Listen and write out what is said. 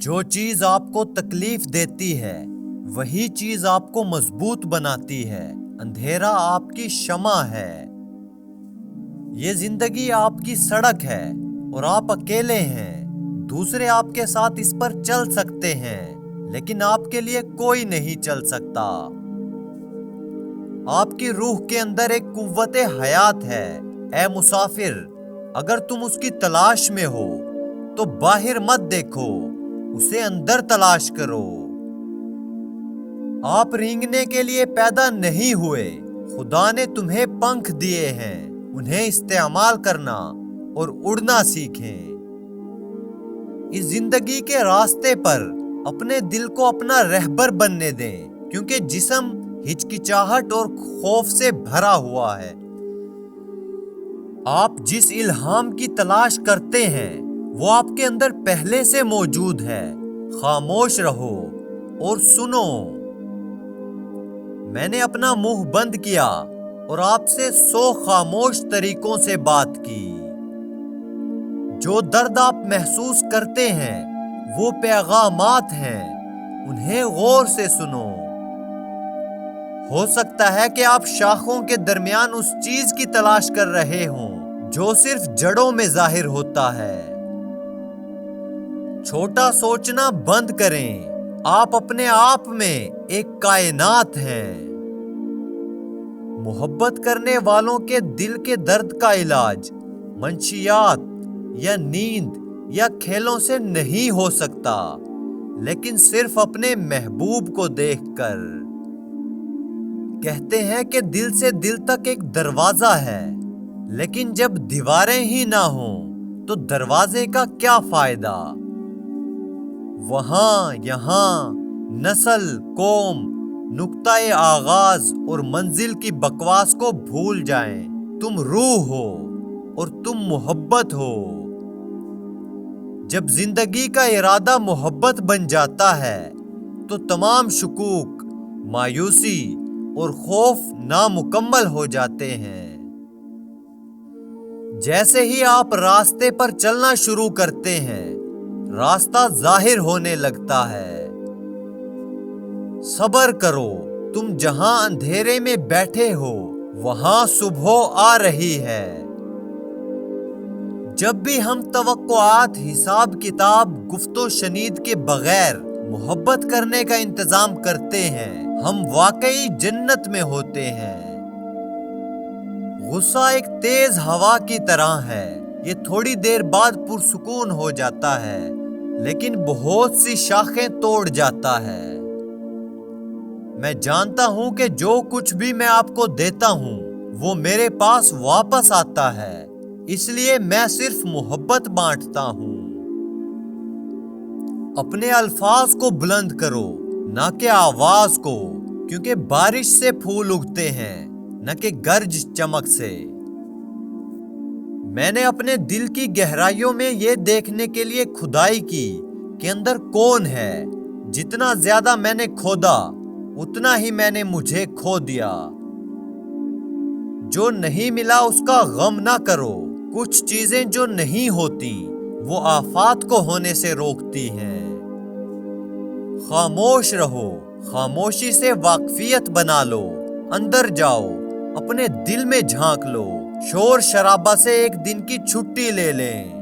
جو چیز آپ کو تکلیف دیتی ہے وہی چیز آپ کو مضبوط بناتی ہے۔ اندھیرا آپ کی شمع ہے۔ یہ زندگی آپ کی سڑک ہے اور آپ اکیلے ہیں۔ دوسرے آپ کے ساتھ اس پر چل سکتے ہیں لیکن آپ کے لیے کوئی نہیں چل سکتا۔ آپ کی روح کے اندر ایک قوت حیات ہے۔ اے مسافر، اگر تم اس کی تلاش میں ہو تو باہر مت دیکھو، اسے اندر تلاش کرو۔ آپ رینگنے کے لیے پیدا نہیں ہوئے، خدا نے تمہیں پنکھ دیے ہیں، انہیں استعمال کرنا اور اڑنا سیکھیں۔ اس زندگی کے راستے پر اپنے دل کو اپنا رہبر بننے دیں، کیونکہ جسم ہچکچاہٹ اور خوف سے بھرا ہوا ہے۔ آپ جس الہام کی تلاش کرتے ہیں وہ آپ کے اندر پہلے سے موجود ہے۔ خاموش رہو اور سنو۔ میں نے اپنا منہ بند کیا اور آپ سے 100 خاموش طریقوں سے بات کی۔ جو درد آپ محسوس کرتے ہیں وہ پیغامات ہیں، انہیں غور سے سنو۔ ہو سکتا ہے کہ آپ شاخوں کے درمیان اس چیز کی تلاش کر رہے ہوں جو صرف جڑوں میں ظاہر ہوتا ہے۔ چھوٹا سوچنا بند کریں، آپ اپنے آپ میں ایک کائنات ہیں۔ محبت کرنے والوں کے دل کے درد کا علاج منشیات یا نیند یا کھیلوں سے نہیں ہو سکتا، لیکن صرف اپنے محبوب کو دیکھ کر۔ کہتے ہیں کہ دل سے دل تک ایک دروازہ ہے، لیکن جب دیواریں ہی نہ ہوں تو دروازے کا کیا فائدہ؟ وہاں یہاں نسل، قوم، نقطۂ آغاز اور منزل کی بکواس کو بھول جائیں۔ تم روح ہو اور تم محبت ہو۔ جب زندگی کا ارادہ محبت بن جاتا ہے تو تمام شکوک، مایوسی اور خوف نامکمل ہو جاتے ہیں۔ جیسے ہی آپ راستے پر چلنا شروع کرتے ہیں، راستہ ظاہر ہونے لگتا ہے۔ صبر کرو، تم جہاں اندھیرے میں بیٹھے ہو وہاں صبح آ رہی ہے۔ جب بھی ہم توقعات، حساب کتاب، گفت و شنید کے بغیر محبت کرنے کا انتظام کرتے ہیں، ہم واقعی جنت میں ہوتے ہیں۔ غصہ ایک تیز ہوا کی طرح ہے، یہ تھوڑی دیر بعد پرسکون ہو جاتا ہے لیکن بہت سی شاخیں توڑ جاتا ہے۔ میں جانتا ہوں کہ جو کچھ بھی میں آپ کو دیتا ہوں وہ میرے پاس واپس آتا ہے، اس لیے میں صرف محبت بانٹتا ہوں۔ اپنے الفاظ کو بلند کرو، نہ کہ آواز کو، کیونکہ بارش سے پھول اگتے ہیں، نہ کہ گرج چمک سے۔ میں نے اپنے دل کی گہرائیوں میں یہ دیکھنے کے لیے کھدائی کی کہ اندر کون ہے۔ جتنا زیادہ میں نے کھودا اتنا ہی میں نے مجھے کھو دیا۔ جو نہیں ملا اس کا غم نہ کرو۔ کچھ چیزیں جو نہیں ہوتی وہ آفات کو ہونے سے روکتی ہیں۔ خاموش رہو، خاموشی سے واقفیت بنا لو۔ اندر جاؤ، اپنے دل میں جھانک لو، شور شرابہ سے ایک دن کی چھٹی لے لیں۔